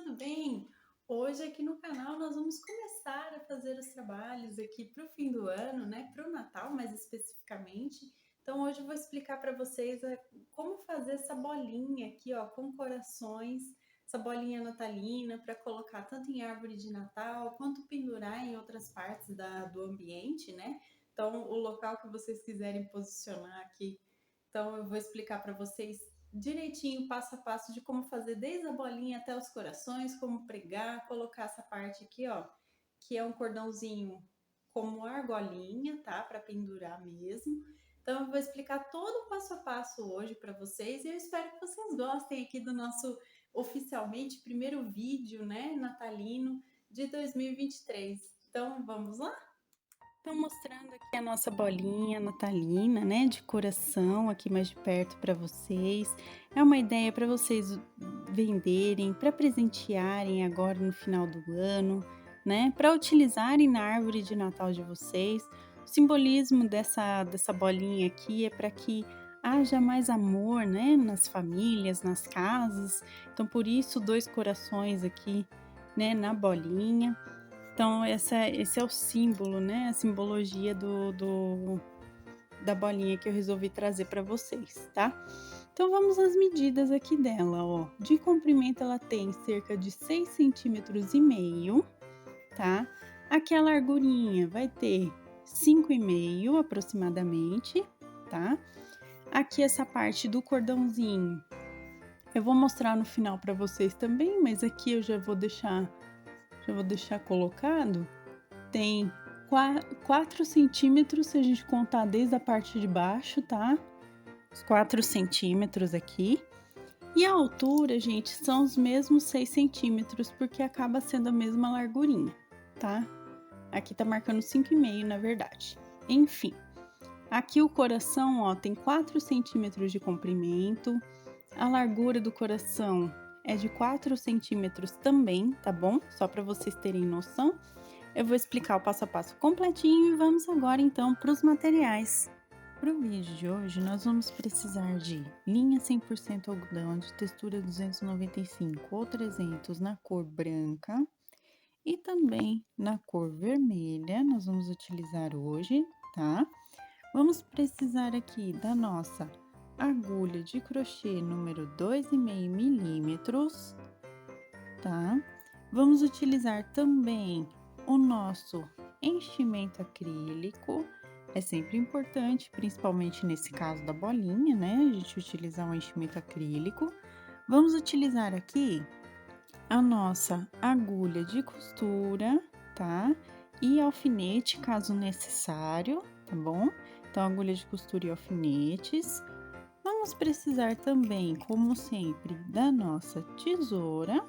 tudo bem? Hoje aqui no canal nós vamos começar a fazer os trabalhos aqui para o fim do ano, né? Para o Natal mais especificamente. Então hoje eu vou explicar para vocês como fazer essa bolinha aqui, ó, com corações, essa bolinha natalina para colocar tanto em árvore de Natal quanto pendurar em outras partes do ambiente, né? Então o local que vocês quiserem posicionar aqui. Então eu vou explicar para vocês direitinho, passo a passo de como fazer desde a bolinha até os corações, como pregar, colocar essa parte aqui, ó, que é um cordãozinho como argolinha, tá? Para pendurar mesmo. Então eu vou explicar todo o passo a passo hoje para vocês e eu espero que vocês gostem aqui do nosso oficialmente primeiro vídeo, né, natalino de 2023. Então vamos lá? Então, mostrando aqui a nossa bolinha natalina, né, de coração, aqui mais de perto para vocês. É uma ideia para vocês venderem, para presentearem agora no final do ano, né, para utilizarem na árvore de Natal de vocês. O simbolismo dessa bolinha aqui é para que haja mais amor, né, nas famílias, nas casas. Então, por isso, dois corações aqui, né, na bolinha. Então, esse é o símbolo, né? A simbologia da bolinha que eu resolvi trazer para vocês, tá? Então, vamos às medidas aqui dela, ó. De comprimento, ela tem cerca de 6,5 cm, tá? Aqui a largurinha vai ter 5,5 aproximadamente, tá? Aqui essa parte do cordãozinho, eu vou mostrar no final para vocês também, mas aqui eu já vou deixar colocado. Tem 4 centímetros se a gente contar desde a parte de baixo, tá? Os 4 centímetros aqui. E a altura, gente, são os mesmos 6 centímetros, porque acaba sendo a mesma largurinha, tá? Aqui tá marcando 5,5, na verdade. Enfim, aqui o coração, ó, tem 4 centímetros de comprimento. A largura do coração é de 4 centímetros também, tá bom? Só para vocês terem noção. Eu vou explicar o passo a passo completinho e vamos agora então para os materiais. Para o vídeo de hoje, nós vamos precisar de linha 100% algodão de textura 295 ou 300 na cor branca e também na cor vermelha, nós vamos utilizar hoje, tá? Vamos precisar aqui da nossa agulha de crochê número 2,5 milímetros, tá? Vamos utilizar também o nosso enchimento acrílico. É sempre importante, principalmente nesse caso da bolinha, né? A gente utilizar um enchimento acrílico. Vamos utilizar aqui a nossa agulha de costura, tá? E alfinete, caso necessário, tá bom? Então, agulha de costura e alfinetes. Vamos precisar também, como sempre, da nossa tesoura.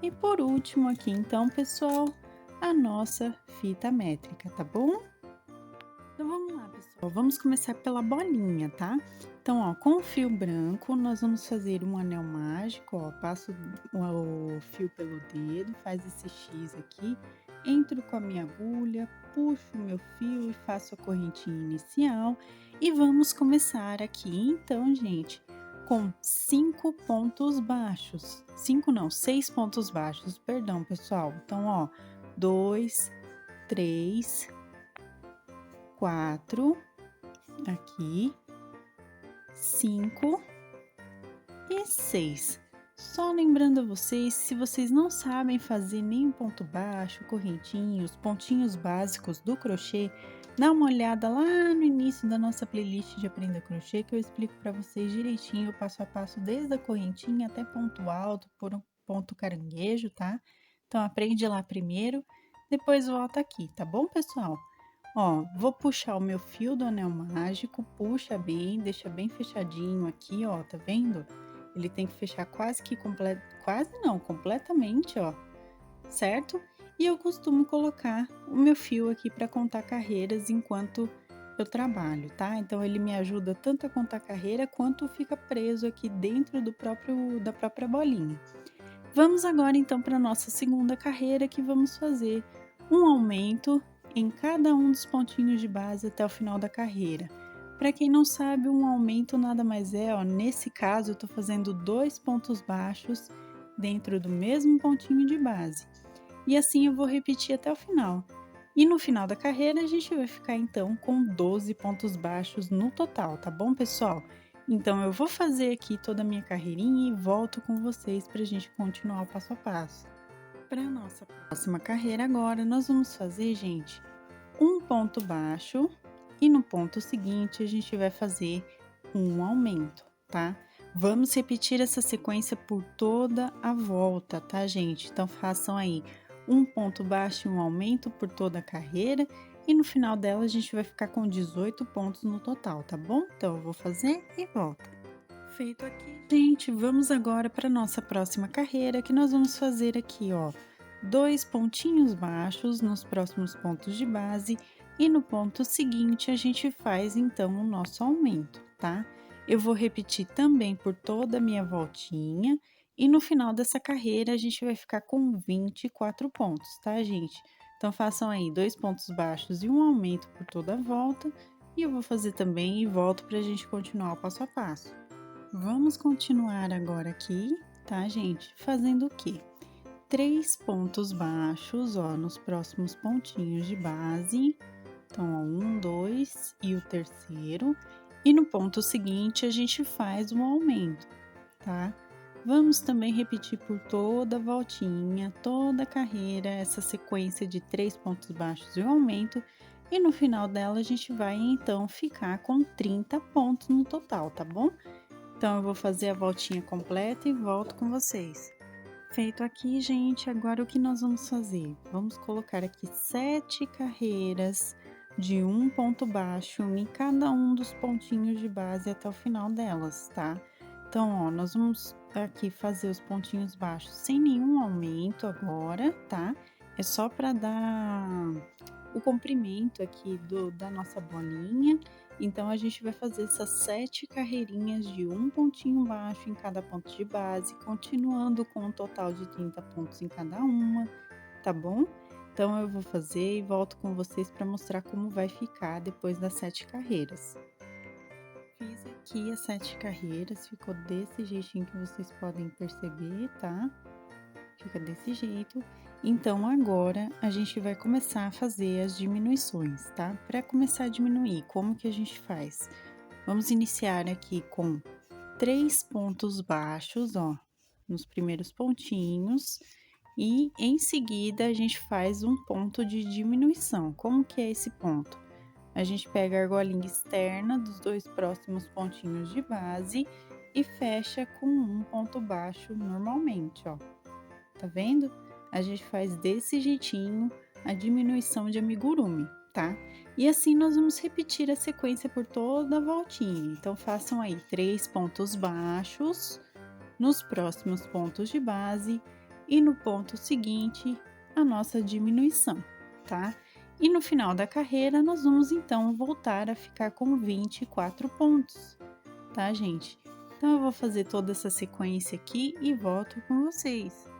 E por último aqui, então, pessoal, a nossa fita métrica, tá bom? Então vamos lá, pessoal. Vamos começar pela bolinha, tá? Então, ó, com o fio branco, nós vamos fazer um anel mágico, ó. Passo o fio pelo dedo, faz esse X aqui, entro com a minha agulha, puxo o meu fio e faço a correntinha inicial. E vamos começar aqui, então, gente, com 5 pontos baixos. 5 não, 6 pontos baixos, perdão, pessoal. Então, ó, 2, 3, 4, aqui, 5 e 6. Só lembrando a vocês, se vocês não sabem fazer nem ponto baixo, correntinha, os pontinhos básicos do crochê, dá uma olhada lá no início da nossa playlist de Aprenda Crochê, que eu explico para vocês direitinho, passo a passo, desde a correntinha até ponto alto, por um ponto caranguejo, tá? Então, aprende lá primeiro, depois volta aqui, tá bom, pessoal? Ó, vou puxar o meu fio do anel mágico, puxa bem, deixa bem fechadinho aqui, ó, tá vendo? Ele tem que fechar quase que quase não, completamente, ó, certo? E eu costumo colocar o meu fio aqui para contar carreiras enquanto eu trabalho, tá? Então ele me ajuda tanto a contar carreira quanto fica preso aqui dentro da própria bolinha. Vamos agora então para nossa segunda carreira, que vamos fazer um aumento em cada um dos pontinhos de base até o final da carreira. Para quem não sabe, um aumento nada mais é, ó, nesse caso eu tô fazendo 2 pontos baixos dentro do mesmo pontinho de base. E assim eu vou repetir até o final. E no final da carreira a gente vai ficar então com 12 pontos baixos no total, tá bom, pessoal? Então eu vou fazer aqui toda a minha carreirinha e volto com vocês para a gente continuar o passo a passo. Para a nossa próxima carreira agora, nós vamos fazer, gente, um ponto baixo e no ponto seguinte a gente vai fazer um aumento, tá? Vamos repetir essa sequência por toda a volta, tá, gente? Então façam aí um ponto baixo e um aumento por toda a carreira e no final dela a gente vai ficar com 18 pontos no total, tá bom? Então eu vou fazer e volto. Feito aqui, gente, vamos agora para nossa próxima carreira, que nós vamos fazer aqui, ó, 2 pontinhos baixos nos próximos pontos de base e no ponto seguinte a gente faz então o nosso aumento, tá? Eu vou repetir também por toda a minha voltinha e no final dessa carreira a gente vai ficar com 24 pontos, tá, gente? Então façam aí 2 pontos baixos e um aumento por toda a volta e eu vou fazer também e volto para a gente continuar o passo a passo. Vamos continuar agora aqui, tá, gente? Fazendo o quê? 3 pontos baixos, ó, nos próximos pontinhos de base. Então, ó, 1, 2 e o terceiro. E no ponto seguinte, a gente faz um aumento, tá? Vamos também repetir por toda a voltinha, toda a carreira, essa sequência de 3 pontos baixos e um aumento. E no final dela, a gente vai, então, ficar com 30 pontos no total, tá bom? Então, eu vou fazer a voltinha completa e volto com vocês. Feito aqui, gente, agora o que nós vamos fazer? Vamos colocar aqui 7 carreiras de um ponto baixo em cada um dos pontinhos de base até o final delas, tá? Então, ó, nós vamos aqui fazer os pontinhos baixos sem nenhum aumento agora, tá? É só para dar o comprimento aqui da nossa bolinha. Então, a gente vai fazer essas 7 carreirinhas de um pontinho baixo em cada ponto de base, continuando com um total de 30 pontos em cada uma, tá bom? Então, eu vou fazer e volto com vocês para mostrar como vai ficar depois das 7 carreiras. Fiz aqui as 7 carreiras, ficou desse jeitinho que vocês podem perceber, tá? Fica desse jeito. Então, agora a gente vai começar a fazer as diminuições, tá? Para começar a diminuir, como que a gente faz? Vamos iniciar aqui com 3 pontos baixos, ó, nos primeiros pontinhos, e em seguida a gente faz um ponto de diminuição. Como que é esse ponto? A gente pega a argolinha externa dos 2 próximos pontinhos de base e fecha com um ponto baixo normalmente, ó. Tá vendo? A gente faz desse jeitinho a diminuição de amigurumi, tá? E assim nós vamos repetir a sequência por toda a voltinha. Então, façam aí 3 pontos baixos nos próximos pontos de base e no ponto seguinte a nossa diminuição, tá? E no final da carreira, nós vamos então voltar a ficar com 24 pontos, tá, gente? Então, eu vou fazer toda essa sequência aqui e volto com vocês.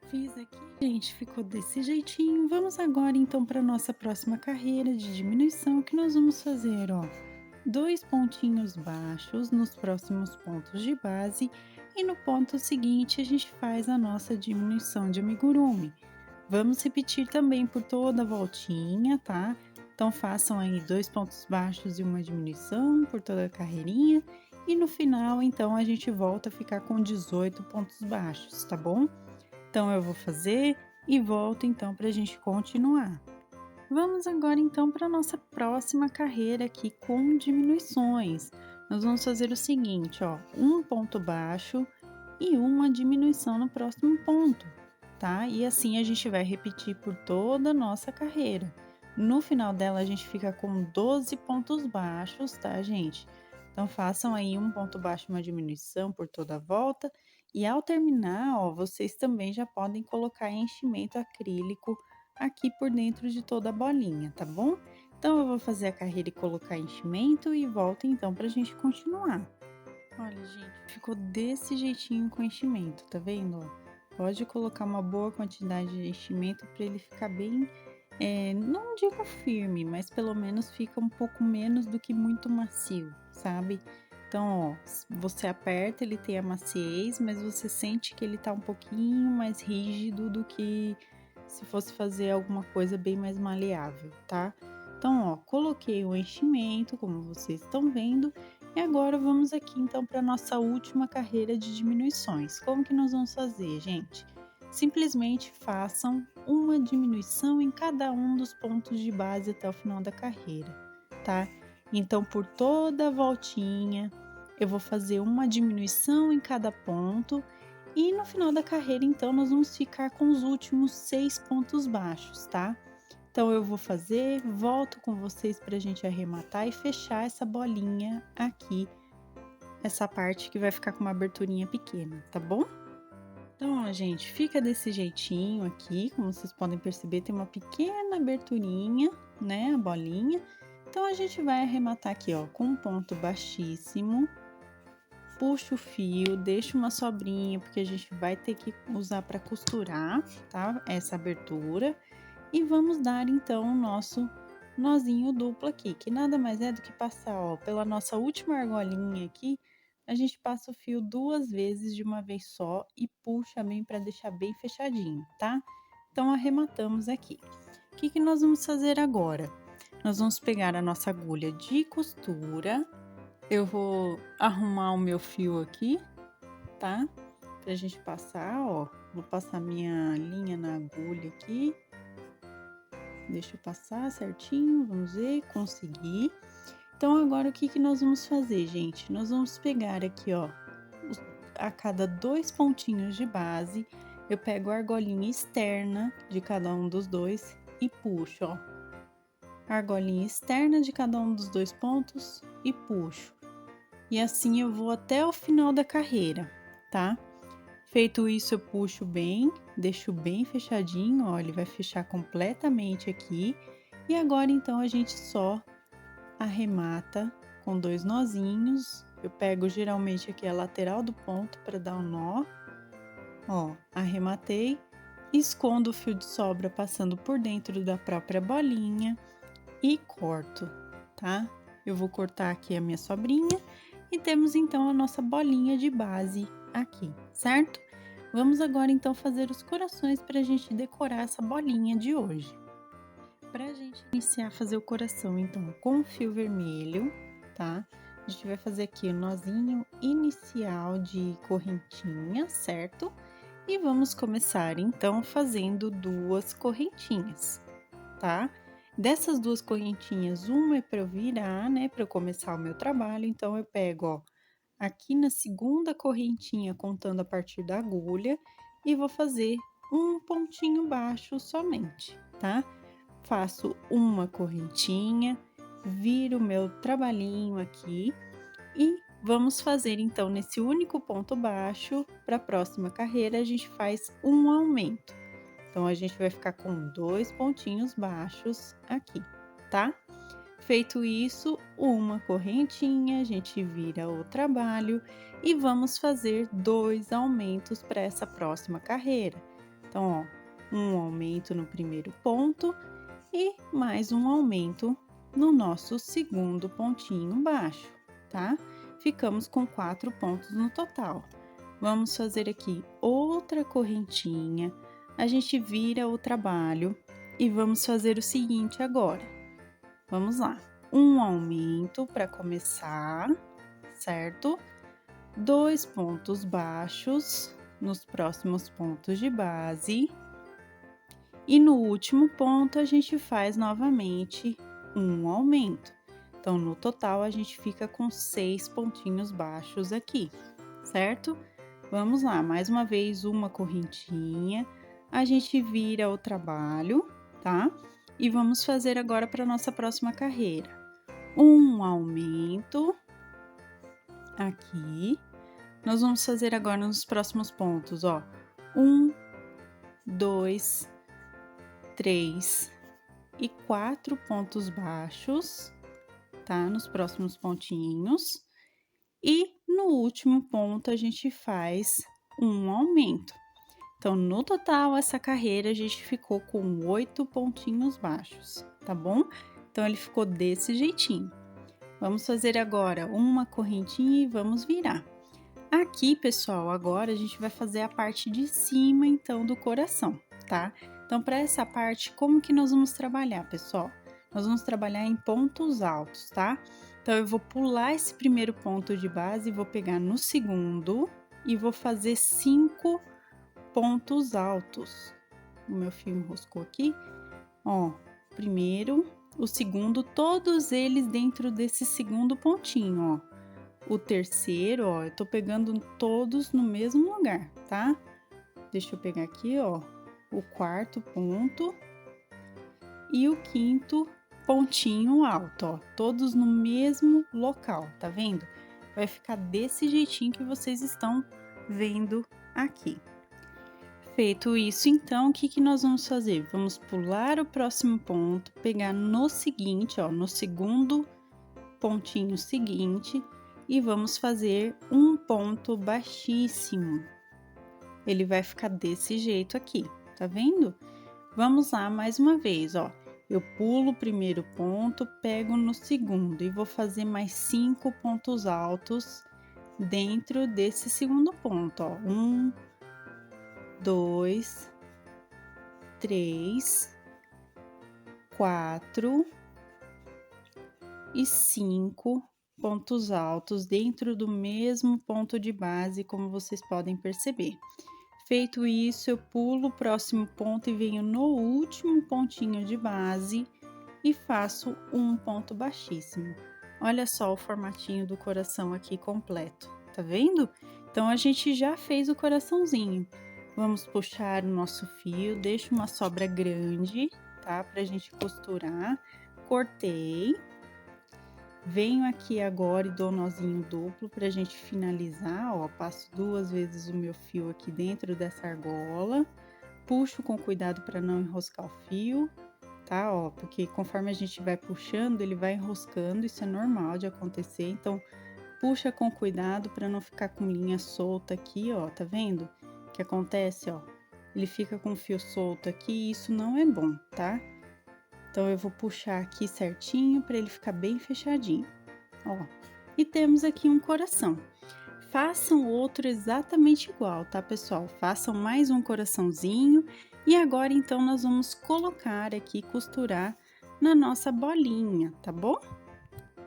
Fiz aqui, gente, ficou desse jeitinho. Vamos agora então para nossa próxima carreira de diminuição, que nós vamos fazer, ó, 2 pontinhos baixos nos próximos pontos de base e no ponto seguinte a gente faz a nossa diminuição de amigurumi. Vamos repetir também por toda a voltinha, tá? Então façam aí 2 pontos baixos e uma diminuição por toda a carreirinha e no final então a gente volta a ficar com 18 pontos baixos, tá bom? Então, eu vou fazer e volto então para a gente continuar. Vamos agora então para a nossa próxima carreira aqui com diminuições. Nós vamos fazer o seguinte, ó, um ponto baixo e uma diminuição no próximo ponto, tá? E assim a gente vai repetir por toda a nossa carreira. No final dela a gente fica com 12 pontos baixos, tá, gente? Então façam aí um ponto baixo e uma diminuição por toda a volta. E ao terminar, ó, vocês também já podem colocar enchimento acrílico aqui por dentro de toda a bolinha, tá bom? Então, eu vou fazer a carreira e colocar enchimento e volto então pra gente continuar. Olha, gente, ficou desse jeitinho com enchimento, tá vendo? Ó? Pode colocar uma boa quantidade de enchimento para ele ficar bem, não digo firme, mas pelo menos fica um pouco menos do que muito macio, sabe? Então, ó, você aperta, ele tem a maciez, mas você sente que ele tá um pouquinho mais rígido do que se fosse fazer alguma coisa bem mais maleável, tá? Então, ó, coloquei o enchimento, como vocês estão vendo, e agora vamos aqui então para nossa última carreira de diminuições. Como que nós vamos fazer, gente? Simplesmente façam uma diminuição em cada um dos pontos de base até o final da carreira, tá? Então, por toda a voltinha, eu vou fazer uma diminuição em cada ponto e no final da carreira, então, nós vamos ficar com os últimos 6 pontos baixos, tá? Então, eu vou fazer, volto com vocês para a gente arrematar e fechar essa bolinha aqui, essa parte que vai ficar com uma aberturinha pequena, tá bom? Então, ó, gente, fica desse jeitinho aqui, como vocês podem perceber, tem uma pequena aberturinha, né, a bolinha. Então, a gente vai arrematar aqui, ó, com um ponto baixíssimo, puxa o fio, deixa uma sobrinha, porque a gente vai ter que usar para costurar, tá, essa abertura. E vamos dar, então, o nosso nozinho duplo aqui, que nada mais é do que passar, ó, pela nossa última argolinha aqui, a gente passa o fio 2 vezes de uma vez só e puxa bem para deixar bem fechadinho, tá? Então, arrematamos aqui. O que que nós vamos fazer agora? Nós vamos pegar a nossa agulha de costura, eu vou arrumar o meu fio aqui, tá? Pra gente passar, ó, vou passar minha linha na agulha aqui. Deixa eu passar certinho, vamos ver, consegui. Então, agora o que que nós vamos fazer, gente? Nós vamos pegar aqui, ó, a cada 2 pontinhos de base, eu pego a argolinha externa de cada um dos dois e puxo, ó. A argolinha externa de cada um dos 2 pontos e puxo. E assim eu vou até o final da carreira, tá? Feito isso, eu puxo bem, deixo bem fechadinho, ó, ele vai fechar completamente aqui. E agora, então, a gente só arremata com 2 nozinhos. Eu pego geralmente aqui a lateral do ponto para dar um nó. Ó, arrematei, escondo o fio de sobra passando por dentro da própria bolinha e corto, tá? Eu vou cortar aqui a minha sobrinha e temos então a nossa bolinha de base aqui, certo? Vamos agora então fazer os corações para a gente decorar essa bolinha de hoje. Para a gente iniciar a fazer o coração, então, com o fio vermelho, tá? A gente vai fazer aqui o nozinho inicial de correntinha, certo? E vamos começar então fazendo 2 correntinhas, tá? Dessas 2 correntinhas, uma é para eu virar, né, para eu começar o meu trabalho, então eu pego, ó, aqui na segunda correntinha, contando a partir da agulha, e vou fazer um pontinho baixo somente, tá? Faço uma correntinha, viro o meu trabalhinho aqui e vamos fazer então nesse único ponto baixo. Para a próxima carreira, a gente faz um aumento. Então, a gente vai ficar com 2 pontinhos baixos aqui, tá? Feito isso, uma correntinha, a gente vira o trabalho e vamos fazer 2 aumentos para essa próxima carreira. Então, ó, um aumento no primeiro ponto e mais um aumento no nosso segundo pontinho baixo, tá? Ficamos com 4 pontos no total. Vamos fazer aqui outra correntinha, a gente vira o trabalho e vamos fazer o seguinte agora. Vamos lá, um aumento para começar, certo? 2 pontos baixos nos próximos pontos de base. E no último ponto, a gente faz novamente um aumento. Então, no total, a gente fica com 6 pontinhos baixos aqui, certo? Vamos lá, mais uma vez, uma correntinha. A gente vira o trabalho, tá? E vamos fazer agora para nossa próxima carreira. Um aumento aqui. Nós vamos fazer agora nos próximos pontos, ó. 1, 2, 3 e 4 pontos baixos, tá? Nos próximos pontinhos. E no último ponto, a gente faz um aumento. Então, no total, essa carreira a gente ficou com 8 pontinhos baixos, tá bom? Então, ele ficou desse jeitinho. Vamos fazer agora uma correntinha e vamos virar. Aqui, pessoal, agora a gente vai fazer a parte de cima, então, do coração, tá? Então, para essa parte, como que nós vamos trabalhar, pessoal? Nós vamos trabalhar em pontos altos, tá? Então, eu vou pular esse primeiro ponto de base, vou pegar no segundo e vou fazer 5 pontos altos. O meu fio enroscou aqui, ó, primeiro, o segundo, todos eles dentro desse segundo pontinho, ó. O terceiro, ó, eu tô pegando todos no mesmo lugar, tá? Deixa eu pegar aqui, ó, o quarto ponto e o quinto pontinho alto, ó, todos no mesmo local, tá vendo? Vai ficar desse jeitinho que vocês estão vendo aqui. Feito isso, então, o que que nós vamos fazer? Vamos pular o próximo ponto, pegar no seguinte, ó, no segundo pontinho seguinte e vamos fazer um ponto baixíssimo. Ele vai ficar desse jeito aqui, tá vendo? Vamos lá mais uma vez, ó. Eu pulo o primeiro ponto, pego no segundo e vou fazer mais 5 pontos altos dentro desse segundo ponto, ó. 1, 2, 3, 4 e 5 pontos altos dentro do mesmo ponto de base, como vocês podem perceber. Feito isso, eu pulo o próximo ponto e venho no último pontinho de base e faço um ponto baixíssimo. Olha só o formatinho do coração aqui completo, tá vendo? Então, a gente já fez o coraçãozinho. Vamos puxar o nosso fio, deixo uma sobra grande, tá? Pra gente costurar. Cortei. Venho aqui agora e dou nozinho duplo pra gente finalizar, ó, passo 2 vezes o meu fio aqui dentro dessa argola, puxo com cuidado para não enroscar o fio, tá, ó, porque conforme a gente vai puxando, ele vai enroscando, isso é normal de acontecer, então puxa com cuidado para não ficar com linha solta aqui, ó, tá vendo? O que acontece, ó, ele fica com o fio solto aqui e isso não é bom, tá? Então, eu vou puxar aqui certinho para ele ficar bem fechadinho, ó. E temos aqui um coração. Façam outro exatamente igual, tá, pessoal? Façam mais um coraçãozinho. E agora, então, nós vamos colocar aqui, costurar na nossa bolinha, tá bom?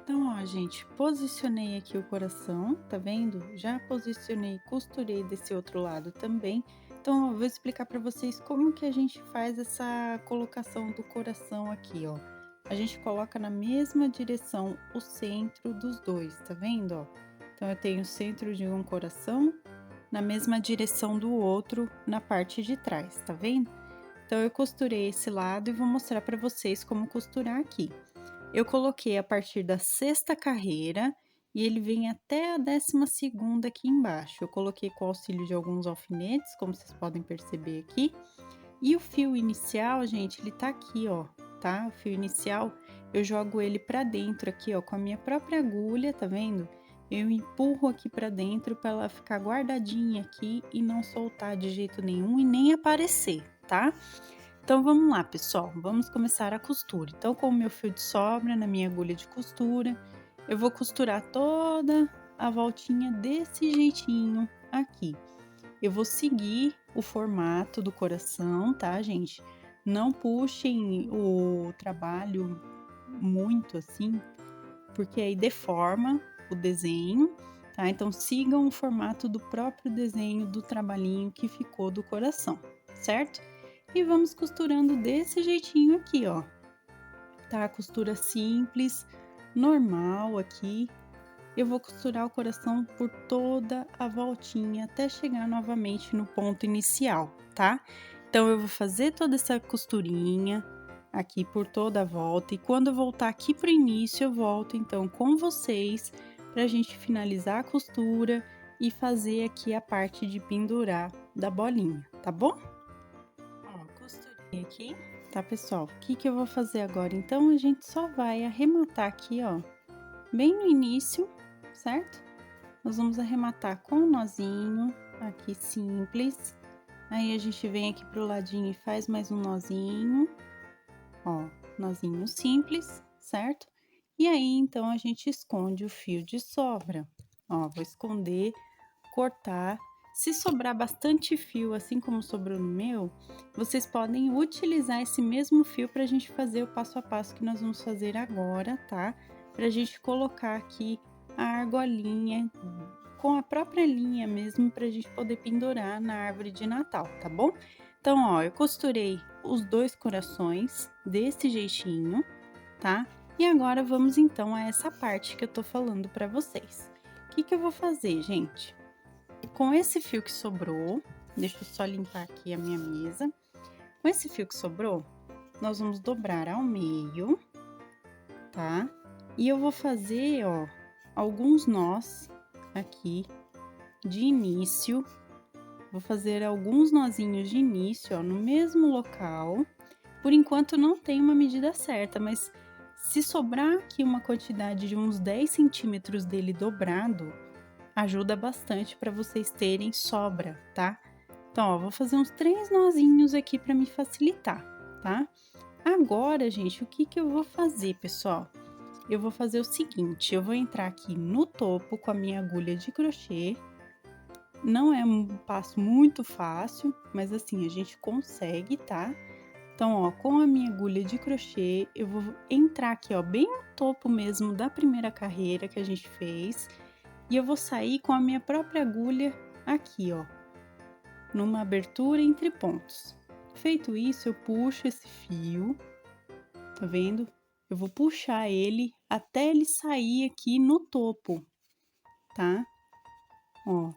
Então, ó, gente, posicionei aqui o coração, tá vendo? Já posicionei, costurei desse outro lado também. Então, eu vou explicar para vocês como que a gente faz essa colocação do coração aqui, ó. A gente coloca na mesma direção o centro dos dois, tá vendo, ó? Então, eu tenho o centro de um coração na mesma direção do outro na parte de trás, tá vendo? Então, eu costurei esse lado e vou mostrar para vocês como costurar aqui. Eu coloquei a partir da 6ª carreira e ele vem até a 12ª aqui embaixo. Eu coloquei com o auxílio de alguns alfinetes, como vocês podem perceber aqui. E o fio inicial, gente, ele tá aqui, ó, tá? O fio inicial, eu jogo ele pra dentro aqui, ó, com a minha própria agulha, tá vendo? Eu empurro aqui pra dentro pra ela ficar guardadinha aqui e não soltar de jeito nenhum e nem aparecer, tá? Então, vamos lá, pessoal, vamos começar a costura. Então, com o meu fio de sobra na minha agulha de costura, eu vou costurar toda a voltinha desse jeitinho aqui. Eu vou seguir o formato do coração, tá, gente? Não puxem o trabalho muito assim, porque aí deforma o desenho, tá? Então, sigam o formato do próprio desenho do trabalhinho que ficou do coração, certo? E vamos costurando desse jeitinho aqui, ó. Tá? Costura simples, normal aqui. Eu vou costurar o coração por toda a voltinha até chegar novamente no ponto inicial, tá? Então, eu vou fazer toda essa costurinha aqui por toda a volta. E quando eu voltar aqui pro início, eu volto então com vocês pra gente finalizar a costura e fazer aqui a parte de pendurar da bolinha, tá bom? Costurei aqui, tá, pessoal? O que que eu vou fazer agora? Então, a gente só vai arrematar aqui, ó, bem no início, certo? Nós vamos arrematar com um nozinho aqui simples. Aí, a gente vem aqui pro ladinho e faz mais um nozinho, ó, nozinho simples, certo? E aí, então, a gente esconde o fio de sobra. Ó, vou esconder, cortar. Se sobrar bastante fio, assim como sobrou no meu, vocês podem utilizar esse mesmo fio para a gente fazer o passo a passo que nós vamos fazer agora, tá? Para a gente colocar aqui a argolinha com a própria linha mesmo, para a gente poder pendurar na árvore de Natal, tá bom? Então, ó, eu costurei os dois corações desse jeitinho, tá? E agora vamos então a essa parte que eu tô falando para vocês. O que que eu vou fazer, gente? Com esse fio que sobrou, deixa eu só limpar aqui a minha mesa. Com esse fio que sobrou, nós vamos dobrar ao meio, tá? E eu vou fazer, ó, alguns nós aqui de início. Vou fazer alguns nozinhos de início, ó, no mesmo local. Por enquanto não tem uma medida certa, mas se sobrar aqui uma quantidade de uns 10 centímetros dele dobrado, ajuda bastante para vocês terem sobra, tá? Então, ó, vou fazer uns 3 nozinhos aqui para me facilitar, tá? Agora, gente, o que que eu vou fazer, pessoal? Eu vou fazer o seguinte, eu vou entrar aqui no topo com a minha agulha de crochê. Não é um passo muito fácil, mas assim, a gente consegue, tá? Então, ó, com a minha agulha de crochê, eu vou entrar aqui, ó, bem no topo mesmo da primeira carreira que a gente fez. E eu vou sair com a minha própria agulha aqui, ó, numa abertura entre pontos. Feito isso, eu puxo esse fio, tá vendo? Eu vou puxar ele até ele sair aqui no topo, tá? Ó,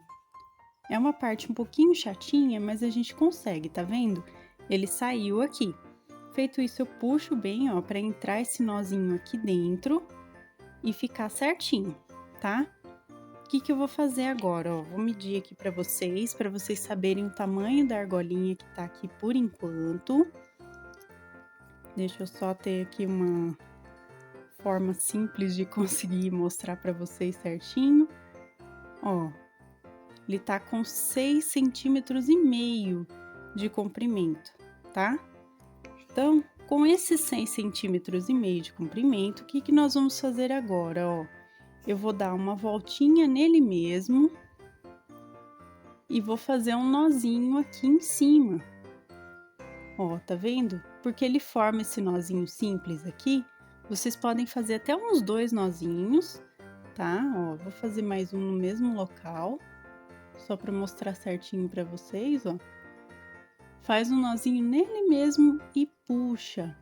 é uma parte um pouquinho chatinha, mas a gente consegue, tá vendo? Ele saiu aqui. Feito isso, eu puxo bem, ó, para entrar esse nozinho aqui dentro e ficar certinho, tá? O que que eu vou fazer agora, ó? Vou medir aqui para vocês saberem o tamanho da argolinha que tá aqui por enquanto. Deixa eu só ter aqui uma forma simples de conseguir mostrar para vocês certinho. Ó, ele tá com 6,5 centímetros de comprimento, tá? Então, com esses 6,5 centímetros de comprimento, o que que nós vamos fazer agora, ó? Eu vou dar uma voltinha nele mesmo e vou fazer um nozinho aqui em cima. Ó, tá vendo? Porque ele forma esse nozinho simples aqui, vocês podem fazer até uns 2 nozinhos, tá? Ó, vou fazer mais um no mesmo local, só para mostrar certinho para vocês, ó. Faz um nozinho nele mesmo e puxa,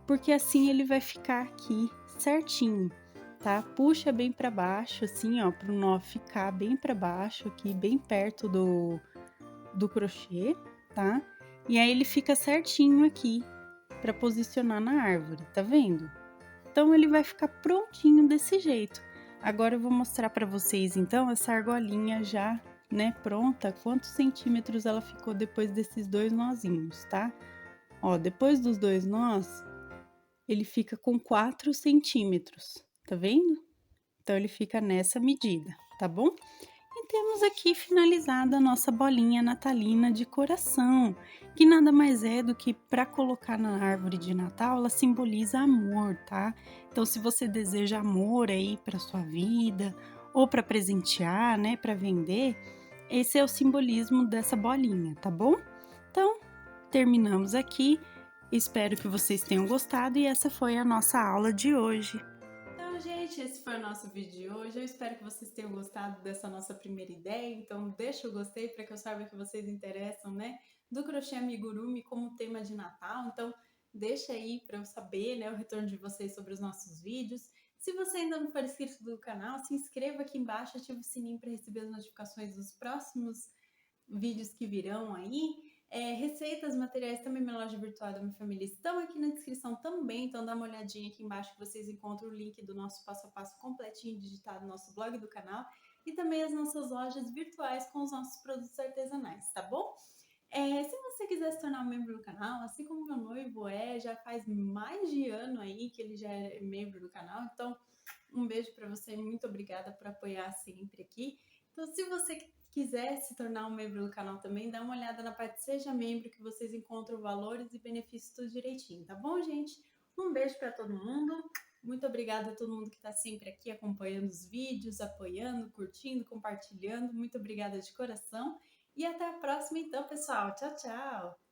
porque assim ele vai ficar aqui certinho, tá? Puxa bem para baixo, assim, ó, para o nó ficar bem para baixo aqui, bem perto do crochê, tá? E aí ele fica certinho aqui para posicionar na árvore, tá vendo? Então ele vai ficar prontinho desse jeito. Agora eu vou mostrar para vocês então essa argolinha já, né, pronta, quantos centímetros ela ficou depois desses 2 nozinhos, tá? Ó, depois dos 2 nós, ele fica com 4 centímetros, tá vendo? Então ele fica nessa medida, tá bom? E temos aqui finalizada a nossa bolinha natalina de coração, que nada mais é do que para colocar na árvore de Natal, ela simboliza amor, tá? Então, se você deseja amor aí para sua vida, ou para presentear, né, para vender, esse é o simbolismo dessa bolinha, tá bom? Então, terminamos aqui. Espero que vocês tenham gostado e essa foi a nossa aula de hoje. Então, gente, esse foi o nosso vídeo de hoje. Eu espero que vocês tenham gostado dessa nossa primeira ideia. Então, deixa o gostei para que eu saiba que vocês interessam, né, do crochê amigurumi como tema de Natal. Então, deixa aí para eu saber, né, o retorno de vocês sobre os nossos vídeos. Se você ainda não for inscrito do canal, se inscreva aqui embaixo, ative o sininho para receber as notificações dos próximos vídeos que virão aí. Receitas, materiais, também minha loja virtual da minha família estão aqui na descrição também, então dá uma olhadinha aqui embaixo que vocês encontram o link do nosso passo a passo completinho digitado no nosso blog do canal e também as nossas lojas virtuais com os nossos produtos artesanais, tá bom? Se você quiser se tornar um membro do canal, assim como meu noivo já faz mais de ano aí que ele já é membro do canal, então um beijo para você e muito obrigada por apoiar sempre aqui. Então, se você quiser se tornar um membro do canal também, dá uma olhada na parte Seja Membro, que vocês encontram valores e benefícios tudo direitinho, tá bom, gente? Um beijo para todo mundo Muito obrigada a todo mundo que está sempre aqui acompanhando os vídeos, apoiando, curtindo, compartilhando. Muito obrigada de coração. E até a próxima, então, pessoal. Tchau, tchau!